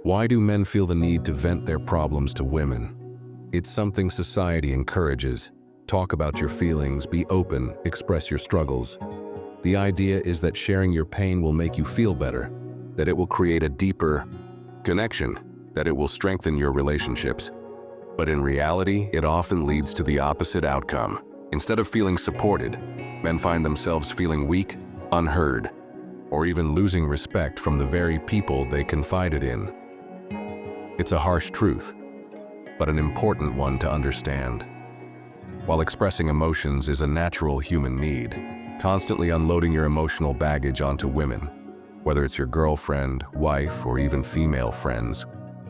Why do men feel the need to vent their problems to women? It's something society encourages. Talk about your feelings, be open, express your struggles. The idea is that sharing your pain will make you feel better, that it will create a deeper connection, that it will strengthen your relationships. But in reality, it often leads to the opposite outcome. Instead of feeling supported, men find themselves feeling weak, unheard, or even losing respect from the very people they confided in. It's a harsh truth, but an important one to understand. While expressing emotions is a natural human need, constantly unloading your emotional baggage onto women, whether it's your girlfriend, wife, or even female friends,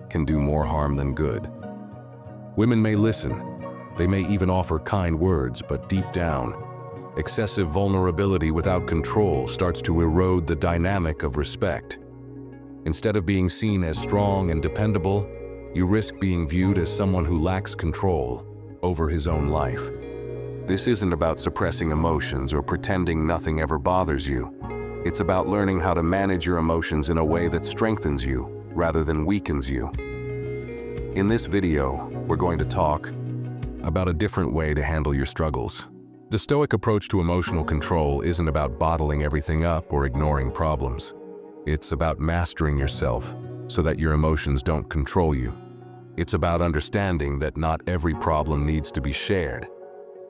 can do more harm than good. Women may listen, they may even offer kind words, but deep down, excessive vulnerability without control starts to erode the dynamic of respect. Instead of being seen as strong and dependable, you risk being viewed as someone who lacks control over his own life. This isn't about suppressing emotions or pretending nothing ever bothers you. It's about learning how to manage your emotions in a way that strengthens you rather than weakens you. In this video, we're going to talk about a different way to handle your struggles. The Stoic approach to emotional control isn't about bottling everything up or ignoring problems. It's about mastering yourself so that your emotions don't control you. It's about understanding that not every problem needs to be shared,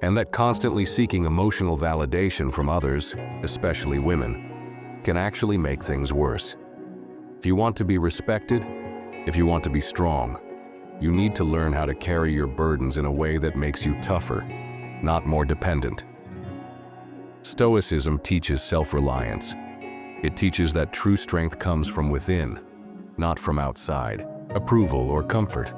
and that constantly seeking emotional validation from others, especially women, can actually make things worse. If you want to be respected, if you want to be strong, you need to learn how to carry your burdens in a way that makes you tougher, not more dependent. Stoicism teaches self-reliance. It teaches that true strength comes from within, not from outside, approval or comfort.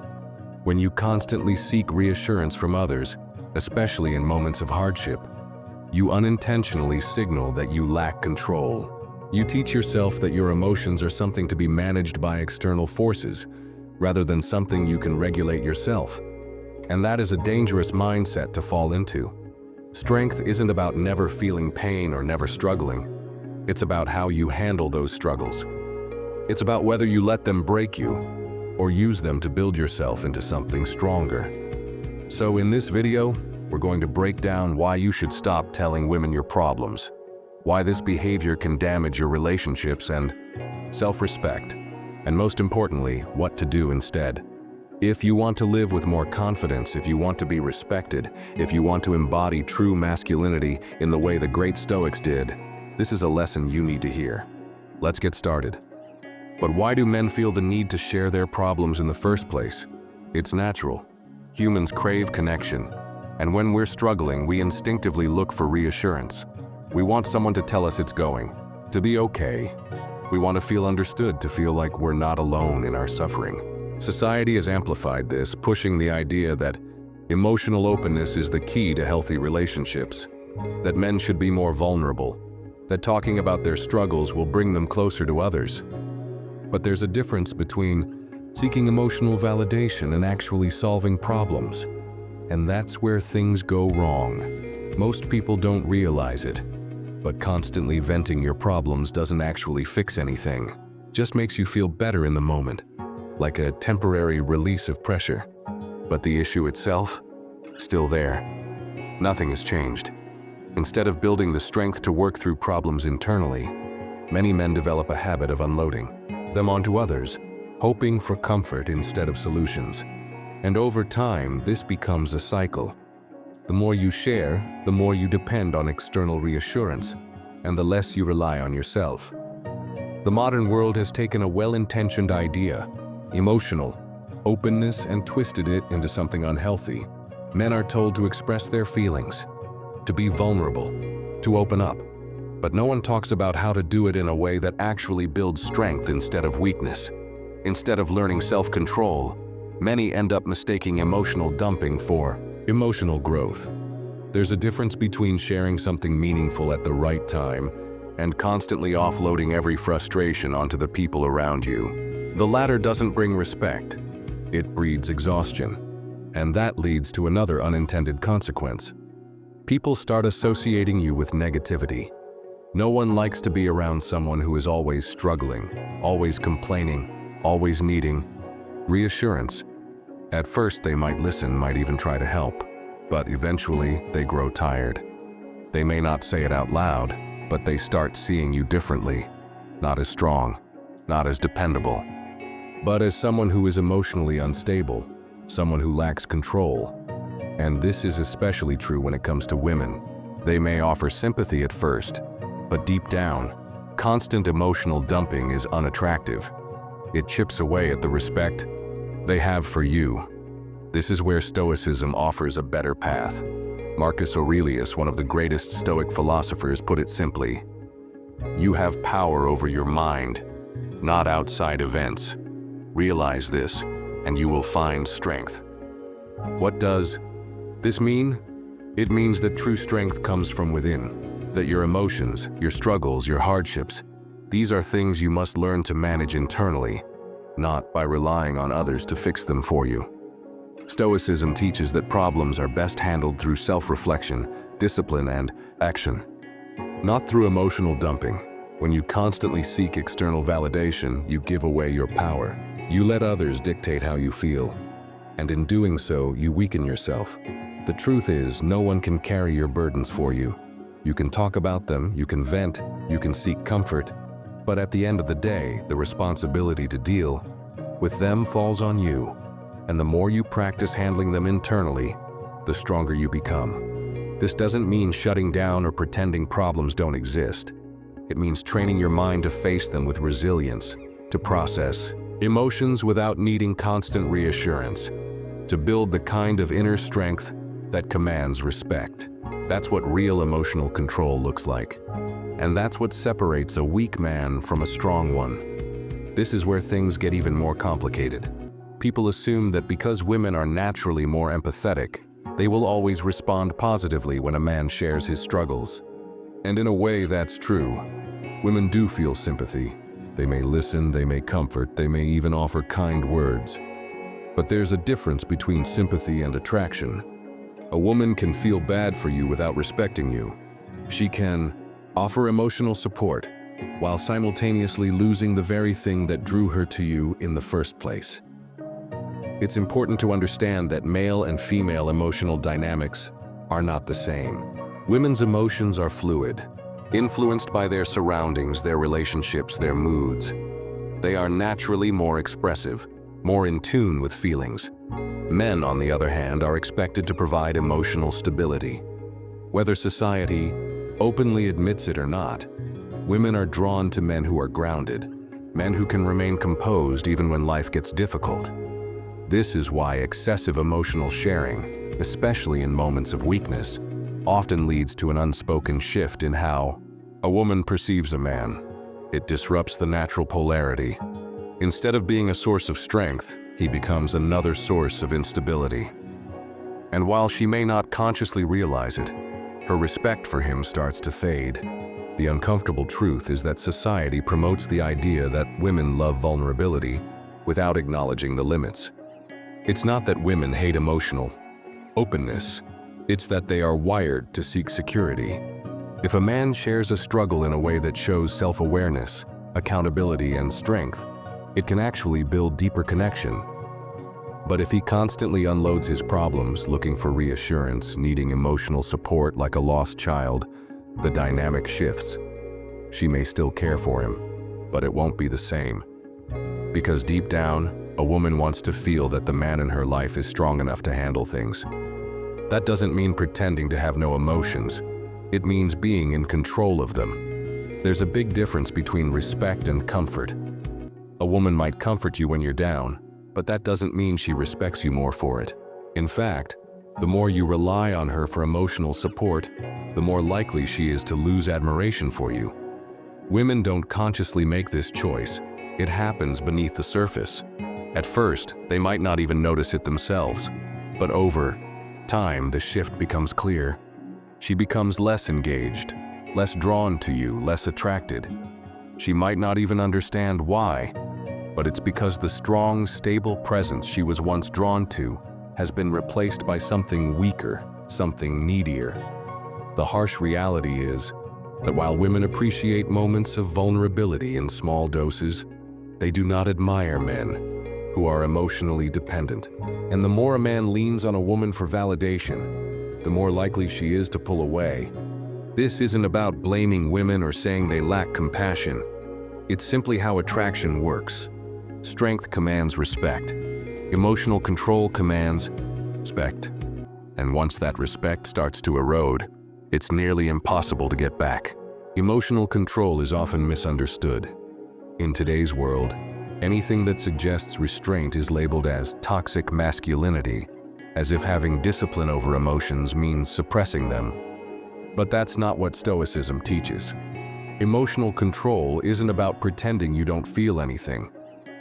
When you constantly seek reassurance from others, especially in moments of hardship, you unintentionally signal that you lack control. You teach yourself that your emotions are something to be managed by external forces, rather than something you can regulate yourself. And that is a dangerous mindset to fall into. Strength isn't about never feeling pain or never struggling. It's about how you handle those struggles. It's about whether you let them break you or use them to build yourself into something stronger. So in this video, we're going to break down why you should stop telling women your problems, why this behavior can damage your relationships and self-respect, and most importantly, what to do instead. If you want to live with more confidence, if you want to be respected, if you want to embody true masculinity in the way the great Stoics did, this is a lesson you need to hear. Let's get started. But why do men feel the need to share their problems in the first place? It's natural. Humans crave connection, and when we're struggling, we instinctively look for reassurance. We want someone to tell us it's going to be okay. We want to feel understood, to feel like we're not alone in our suffering. Society has amplified this, pushing the idea that emotional openness is the key to healthy relationships, that men should be more vulnerable, that talking about their struggles will bring them closer to others. But there's a difference between seeking emotional validation and actually solving problems. And that's where things go wrong. Most people don't realize it, but constantly venting your problems doesn't actually fix anything. Just makes you feel better in the moment, like a temporary release of pressure. But the issue itself, still there. Nothing has changed. Instead of building the strength to work through problems internally, many men develop a habit of unloading them onto others, hoping for comfort instead of solutions. And over time, this becomes a cycle. The more you share, the more you depend on external reassurance, and the less you rely on yourself. The modern world has taken a well-intentioned idea, emotional openness, and twisted it into something unhealthy. Men are told to express their feelings, to be vulnerable, to open up. But no one talks about how to do it in a way that actually builds strength instead of weakness. Instead of learning self-control, many end up mistaking emotional dumping for emotional growth. There's a difference between sharing something meaningful at the right time and constantly offloading every frustration onto the people around you. The latter doesn't bring respect. It breeds exhaustion. And that leads to another unintended consequence. People start associating you with negativity. No one likes to be around someone who is always struggling, always complaining, always needing reassurance. At first, they might listen, might even try to help, but eventually they grow tired. They may not say it out loud, but they start seeing you differently, not as strong, not as dependable, but as someone who is emotionally unstable, someone who lacks control. And this is especially true when it comes to women. They may offer sympathy at first, but deep down, constant emotional dumping is unattractive. It chips away at the respect they have for you. This is where Stoicism offers a better path. Marcus Aurelius, one of the greatest Stoic philosophers, put it simply: "You have power over your mind, not outside events. Realize this, and you will find strength." What does this mean? It means that true strength comes from within, that your emotions, your struggles, your hardships, these are things you must learn to manage internally, not by relying on others to fix them for you. Stoicism teaches that problems are best handled through self-reflection, discipline, and action, not through emotional dumping. When you constantly seek external validation, you give away your power. You let others dictate how you feel, and in doing so, you weaken yourself. The truth is, no one can carry your burdens for you. You can talk about them, you can vent, you can seek comfort, but at the end of the day, the responsibility to deal with them falls on you. And the more you practice handling them internally, the stronger you become. This doesn't mean shutting down or pretending problems don't exist. It means training your mind to face them with resilience, to process emotions without needing constant reassurance, to build the kind of inner strength that commands respect. That's what real emotional control looks like. And that's what separates a weak man from a strong one. This is where things get even more complicated. People assume that because women are naturally more empathetic, they will always respond positively when a man shares his struggles. And in a way, that's true. Women do feel sympathy. They may listen, they may comfort, they may even offer kind words. But there's a difference between sympathy and attraction. A woman can feel bad for you without respecting you. She can offer emotional support while simultaneously losing the very thing that drew her to you in the first place. It's important to understand that male and female emotional dynamics are not the same. Women's emotions are fluid, influenced by their surroundings, their relationships, their moods. They are naturally more expressive, more in tune with feelings. Men, on the other hand, are expected to provide emotional stability. Whether society openly admits it or not, women are drawn to men who are grounded, men who can remain composed even when life gets difficult. This is why excessive emotional sharing, especially in moments of weakness, often leads to an unspoken shift in how a woman perceives a man. It disrupts the natural polarity. Instead of being a source of strength, he becomes another source of instability. And while she may not consciously realize it, her respect for him starts to fade. The uncomfortable truth is that society promotes the idea that women love vulnerability without acknowledging the limits. It's not that women hate emotional openness, it's that they are wired to seek security. If a man shares a struggle in a way that shows self-awareness, accountability, and strength, it can actually build deeper connection. But if he constantly unloads his problems, looking for reassurance, needing emotional support like a lost child, the dynamic shifts. She may still care for him, but it won't be the same. Because deep down, a woman wants to feel that the man in her life is strong enough to handle things. That doesn't mean pretending to have no emotions. It means being in control of them. There's a big difference between respect and comfort. A woman might comfort you when you're down, but that doesn't mean she respects you more for it. In fact, the more you rely on her for emotional support, the more likely she is to lose admiration for you. Women don't consciously make this choice. It happens beneath the surface. At first, they might not even notice it themselves, but over time, the shift becomes clear. She becomes less engaged, less drawn to you, less attracted. She might not even understand why, but it's because the strong, stable presence she was once drawn to has been replaced by something weaker, something needier. The harsh reality is that while women appreciate moments of vulnerability in small doses, They do not admire men who are emotionally dependent. And the more a man leans on a woman for validation, the more likely she is to pull away. This isn't about blaming women or saying they lack compassion. It's simply how attraction works. Strength commands respect. Emotional control commands respect. And once that respect starts to erode, it's nearly impossible to get back. Emotional control is often misunderstood. In today's world, anything that suggests restraint is labeled as toxic masculinity, as if having discipline over emotions means suppressing them. But that's not what Stoicism teaches. Emotional control isn't about pretending you don't feel anything.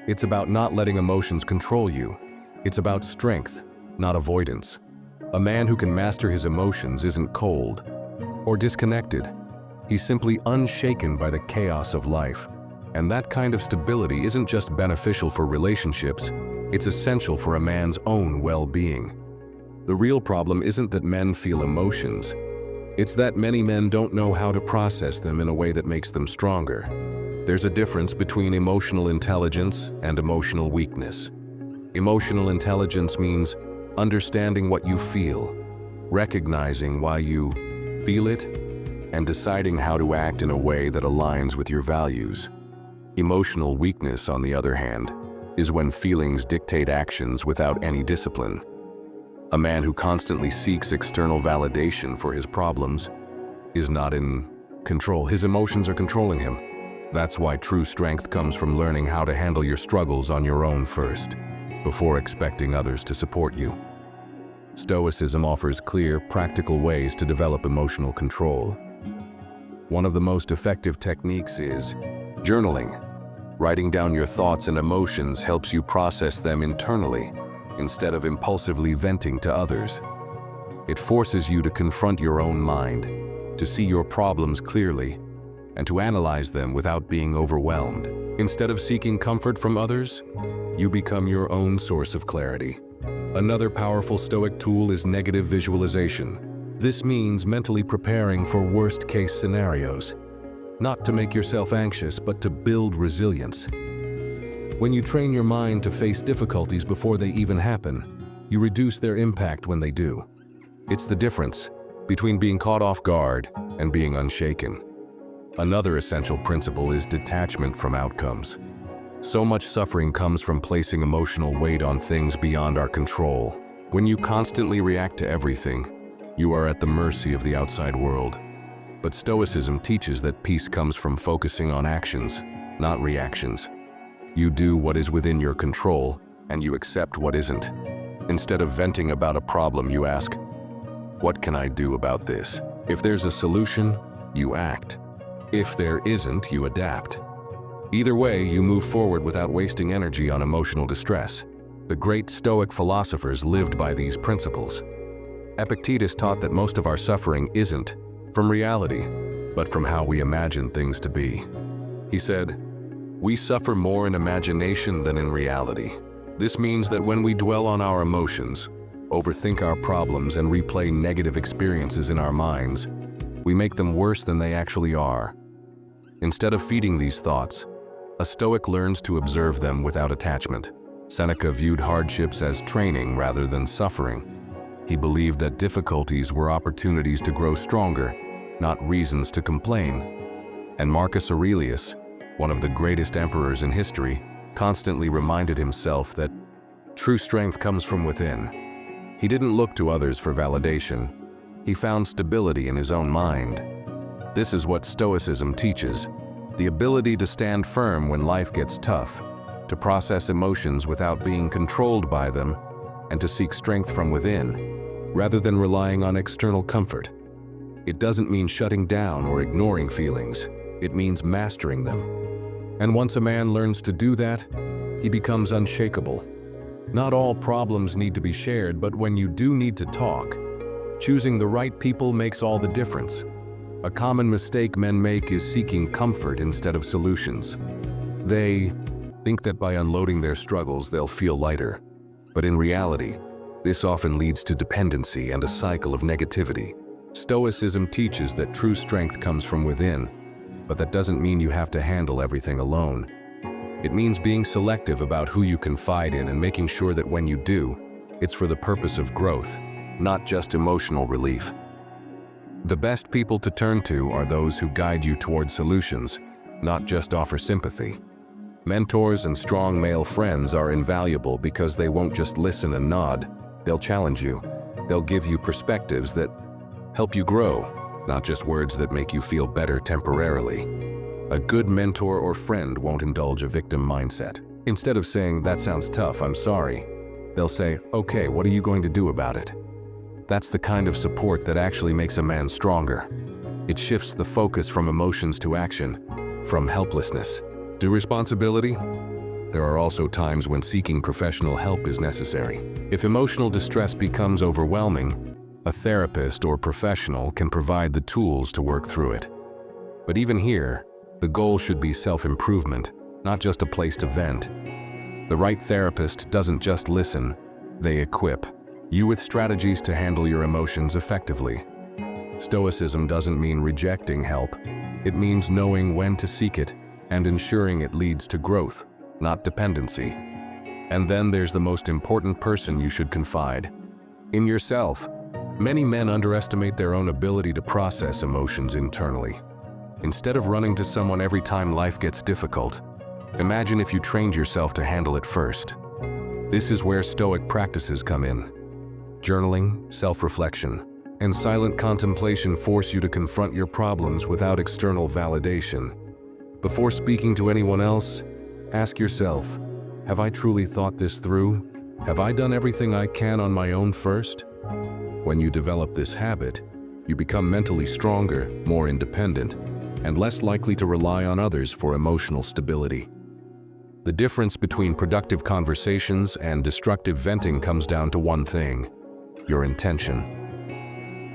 It's about not letting emotions control you. It's about strength, not avoidance. A man who can master his emotions isn't cold or disconnected. He's simply unshaken by the chaos of life. And that kind of stability isn't just beneficial for relationships, it's essential for a man's own well-being. The real problem isn't that men feel emotions. It's that many men don't know how to process them in a way that makes them stronger. There's a difference between emotional intelligence and emotional weakness. Emotional intelligence means understanding what you feel, recognizing why you feel it, and deciding how to act in a way that aligns with your values. Emotional weakness, on the other hand, is when feelings dictate actions without any discipline. A man who constantly seeks external validation for his problems is not in control. His emotions are controlling him. That's why true strength comes from learning how to handle your struggles on your own first, before expecting others to support you. Stoicism offers clear, practical ways to develop emotional control. One of the most effective techniques is journaling. Writing down your thoughts and emotions helps you process them internally, instead of impulsively venting to others. It forces you to confront your own mind, to see your problems clearly, and to analyze them without being overwhelmed. Instead of seeking comfort from others, you become your own source of clarity. Another powerful Stoic tool is negative visualization. This means mentally preparing for worst-case scenarios, not to make yourself anxious, but to build resilience. When you train your mind to face difficulties before they even happen, you reduce their impact when they do. It's the difference between being caught off guard and being unshaken. Another essential principle is detachment from outcomes. So much suffering comes from placing emotional weight on things beyond our control. When you constantly react to everything, you are at the mercy of the outside world. But Stoicism teaches that peace comes from focusing on actions, not reactions. You do what is within your control, and you accept what isn't. Instead of venting about a problem, you ask, what can I do about this? If there's a solution, you act. If there isn't, you adapt. Either way, you move forward without wasting energy on emotional distress. The great Stoic philosophers lived by these principles. Epictetus taught that most of our suffering isn't from reality, but from how we imagine things to be. He said, "We suffer more in imagination than in reality." This means that when we dwell on our emotions, overthink our problems, and replay negative experiences in our minds, we make them worse than they actually are. Instead of feeding these thoughts, a Stoic learns to observe them without attachment. Seneca viewed hardships as training rather than suffering. He believed that difficulties were opportunities to grow stronger, not reasons to complain. And Marcus Aurelius, one of the greatest emperors in history, constantly reminded himself that true strength comes from within. He didn't look to others for validation. He found stability in his own mind. This is what Stoicism teaches: the ability to stand firm when life gets tough, to process emotions without being controlled by them, and to seek strength from within, rather than relying on external comfort. It doesn't mean shutting down or ignoring feelings. It means mastering them. And once a man learns to do that, he becomes unshakable. Not all problems need to be shared, but when you do need to talk, choosing the right people makes all the difference. A common mistake men make is seeking comfort instead of solutions. They think that by unloading their struggles, they'll feel lighter. But in reality, this often leads to dependency and a cycle of negativity. Stoicism teaches that true strength comes from within, but that doesn't mean you have to handle everything alone. It means being selective about who you confide in and making sure that when you do, it's for the purpose of growth, not just emotional relief. The best people to turn to are those who guide you toward solutions, not just offer sympathy. Mentors and strong male friends are invaluable because they won't just listen and nod, they'll challenge you. They'll give you perspectives that help you grow, not just words that make you feel better temporarily. A good mentor or friend won't indulge a victim mindset. Instead of saying, "That sounds tough, I'm sorry," they'll say, "Okay, what are you going to do about it?" That's the kind of support that actually makes a man stronger. It shifts the focus from emotions to action, from helplessness to responsibility. There are also times when seeking professional help is necessary. If emotional distress becomes overwhelming, a therapist or professional can provide the tools to work through it. But even here, the goal should be self-improvement, not just a place to vent. The right therapist doesn't just listen, they equip you with strategies to handle your emotions effectively. Stoicism doesn't mean rejecting help. It means knowing when to seek it and ensuring it leads to growth, not dependency. And then there's the most important person you should confide in: yourself. Many men underestimate their own ability to process emotions internally. Instead of running to someone every time life gets difficult, imagine if you trained yourself to handle it first. This is where Stoic practices come in. Journaling, self-reflection, and silent contemplation force you to confront your problems without external validation. Before speaking to anyone else, ask yourself, have I truly thought this through? Have I done everything I can on my own first? When you develop this habit, you become mentally stronger, more independent, and less likely to rely on others for emotional stability. The difference between productive conversations and destructive venting comes down to one thing: your intention.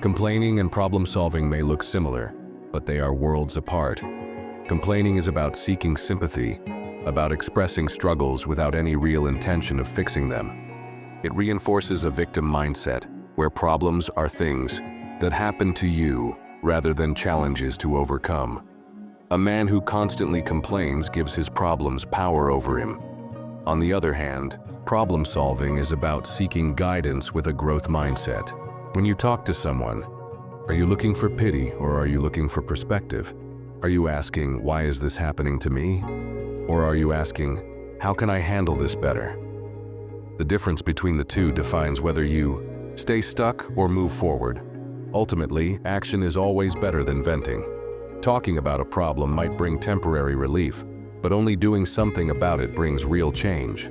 Complaining and problem-solving may look similar, but they are worlds apart. Complaining is about seeking sympathy, about expressing struggles without any real intention of fixing them. It reinforces a victim mindset, where problems are things that happen to you rather than challenges to overcome. A man who constantly complains gives his problems power over him. On the other hand, problem-solving is about seeking guidance with a growth mindset. When you talk to someone, are you looking for pity or are you looking for perspective? Are you asking, "Why is this happening to me?" Or are you asking, "How can I handle this better?" The difference between the two defines whether you stay stuck or move forward. Ultimately, action is always better than venting. Talking about a problem might bring temporary relief, but only doing something about it brings real change.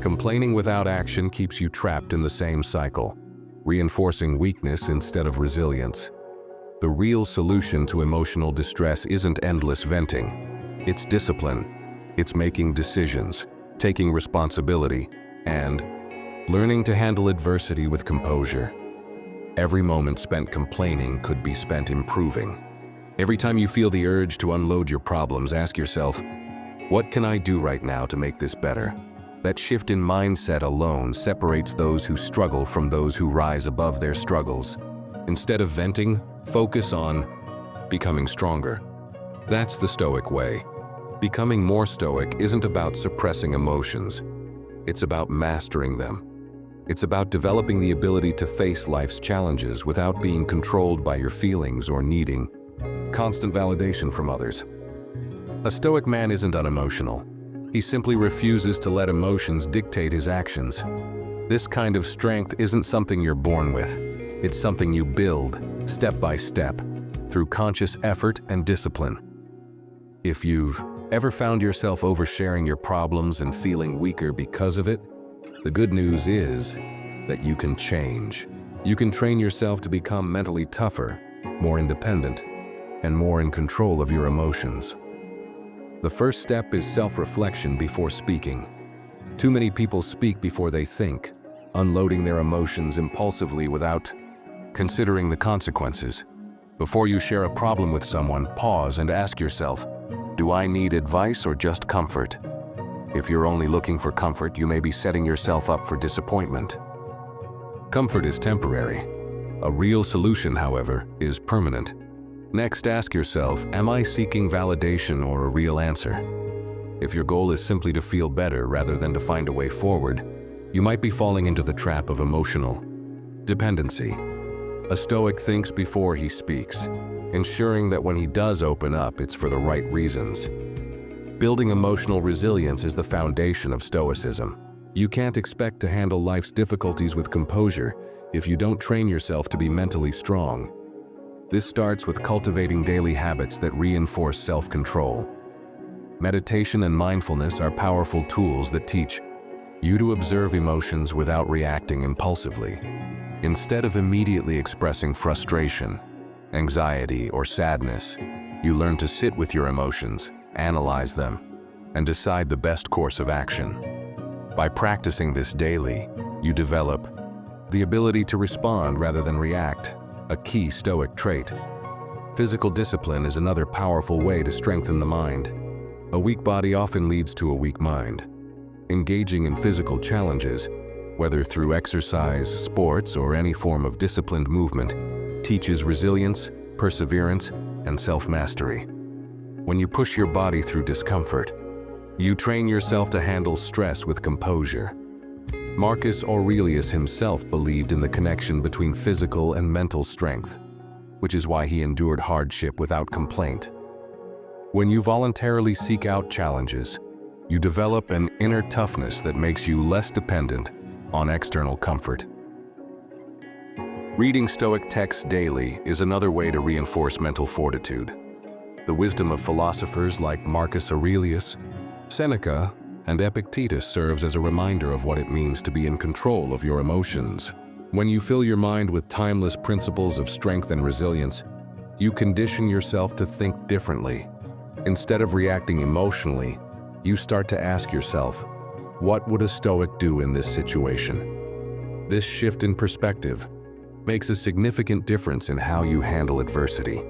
Complaining without action keeps you trapped in the same cycle, reinforcing weakness instead of resilience. The real solution to emotional distress isn't endless venting. It's discipline. It's making decisions, taking responsibility, and learning to handle adversity with composure. Every moment spent complaining could be spent improving. Every time you feel the urge to unload your problems, ask yourself, what can I do right now to make this better? That shift in mindset alone separates those who struggle from those who rise above their struggles. Instead of venting, focus on becoming stronger. That's the Stoic way. Becoming more stoic isn't about suppressing emotions. It's about mastering them. It's about developing the ability to face life's challenges without being controlled by your feelings or needing constant validation from others. A stoic man isn't unemotional. He simply refuses to let emotions dictate his actions. This kind of strength isn't something you're born with. It's something you build, step by step, through conscious effort and discipline. If you've ever found yourself oversharing your problems and feeling weaker because of it, the good news is that you can change. You can train yourself to become mentally tougher, more independent, and more in control of your emotions. The first step is self-reflection before speaking. Too many people speak before they think, unloading their emotions impulsively without considering the consequences. Before you share a problem with someone, pause and ask yourself, do I need advice or just comfort? If you're only looking for comfort, you may be setting yourself up for disappointment. Comfort is temporary. A real solution, however, is permanent. Next, ask yourself, am I seeking validation or a real answer? If your goal is simply to feel better rather than to find a way forward, you might be falling into the trap of emotional dependency. A Stoic thinks before he speaks, ensuring that when he does open up, it's for the right reasons. Building emotional resilience is the foundation of Stoicism. You can't expect to handle life's difficulties with composure if you don't train yourself to be mentally strong. This starts with cultivating daily habits that reinforce self-control. Meditation and mindfulness are powerful tools that teach you to observe emotions without reacting impulsively. Instead of immediately expressing frustration, anxiety, or sadness, you learn to sit with your emotions, analyze them, and decide the best course of action. By practicing this daily, you develop the ability to respond rather than react, a key Stoic trait. Physical discipline is another powerful way to strengthen the mind. A weak body often leads to a weak mind. Engaging in physical challenges, whether through exercise, sports, or any form of disciplined movement, teaches resilience, perseverance, and self-mastery. When you push your body through discomfort, you train yourself to handle stress with composure. Marcus Aurelius himself believed in the connection between physical and mental strength, which is why he endured hardship without complaint. When you voluntarily seek out challenges, you develop an inner toughness that makes you less dependent on external comfort. Reading Stoic texts daily is another way to reinforce mental fortitude. The wisdom of philosophers like Marcus Aurelius, Seneca, and Epictetus serves as a reminder of what it means to be in control of your emotions. When you fill your mind with timeless principles of strength and resilience, you condition yourself to think differently. Instead of reacting emotionally, you start to ask yourself, what would a Stoic do in this situation? This shift in perspective makes a significant difference in how you handle adversity.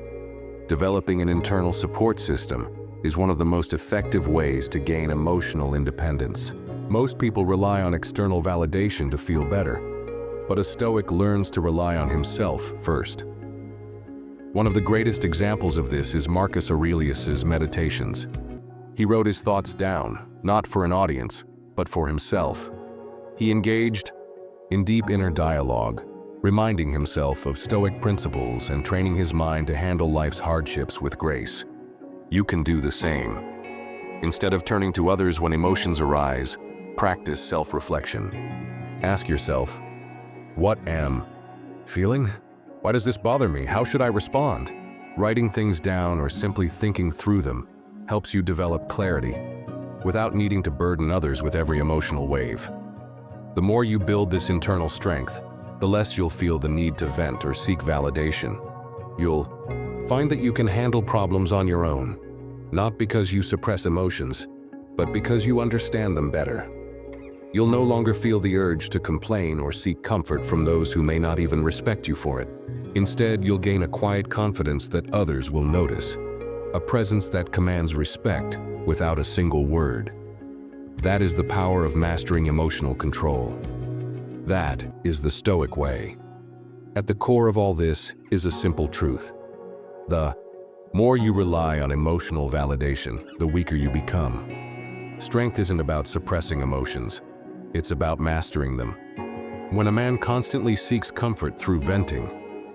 Developing an internal support system is one of the most effective ways to gain emotional independence. Most people rely on external validation to feel better, but a Stoic learns to rely on himself first. One of the greatest examples of this is Marcus Aurelius's Meditations. He wrote his thoughts down, not for an audience, but for himself. He engaged in deep inner dialogue, reminding himself of Stoic principles and training his mind to handle life's hardships with grace. You can do the same. Instead of turning to others when emotions arise, practice self-reflection. Ask yourself, what am I feeling? Why does this bother me? How should I respond? Writing things down or simply thinking through them helps you develop clarity without needing to burden others with every emotional wave. The more you build this internal strength, the less you'll feel the need to vent or seek validation. You'll find that you can handle problems on your own, not because you suppress emotions, but because you understand them better. You'll no longer feel the urge to complain or seek comfort from those who may not even respect you for it. Instead, you'll gain a quiet confidence that others will notice, a presence that commands respect without a single word. That is the power of mastering emotional control. That is the Stoic way. At the core of all this is a simple truth. The more you rely on emotional validation, the weaker you become. Strength isn't about suppressing emotions. It's about mastering them. When a man constantly seeks comfort through venting,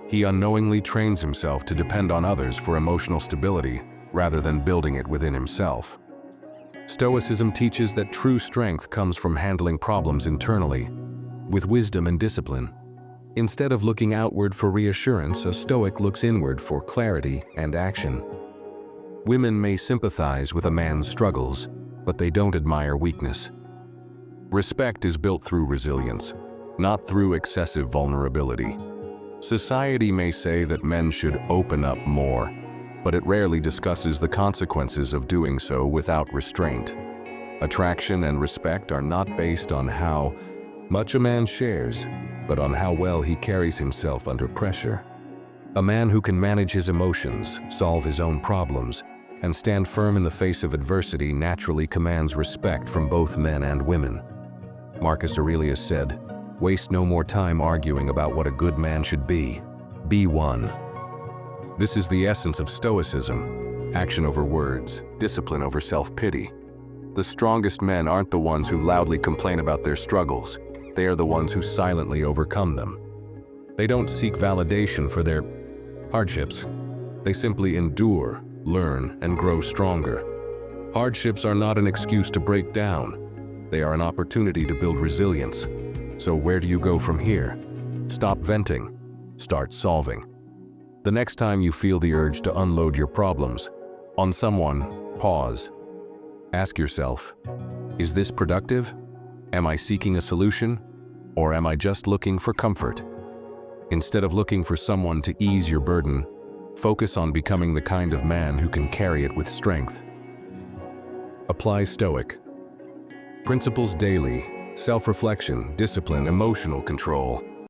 he unknowingly trains himself to depend on others for emotional stability rather than building it within himself. Stoicism teaches that true strength comes from handling problems internally, with wisdom and discipline. Instead of looking outward for reassurance, a Stoic looks inward for clarity and action. Women may sympathize with a man's struggles, but they don't admire weakness. Respect is built through resilience, not through excessive vulnerability. Society may say that men should open up more, but it rarely discusses the consequences of doing so without restraint. Attraction and respect are not based on how much a man shares, but on how well he carries himself under pressure. A man who can manage his emotions, solve his own problems, and stand firm in the face of adversity naturally commands respect from both men and women. Marcus Aurelius said, "Waste no more time arguing about what a good man should be. Be one." This is the essence of Stoicism: action over words, discipline over self-pity. The strongest men aren't the ones who loudly complain about their struggles. They are the ones who silently overcome them. They don't seek validation for their hardships. They simply endure, learn, and grow stronger. Hardships are not an excuse to break down. They are an opportunity to build resilience. So where do you go from here? Stop venting. Start solving. The next time you feel the urge to unload your problems on someone, pause. Ask yourself, is this productive? Am I seeking a solution? Or am I just looking for comfort? Instead of looking for someone to ease your burden, focus on becoming the kind of man who can carry it with strength. Apply Stoic. Principles daily, self-reflection, discipline, emotional control.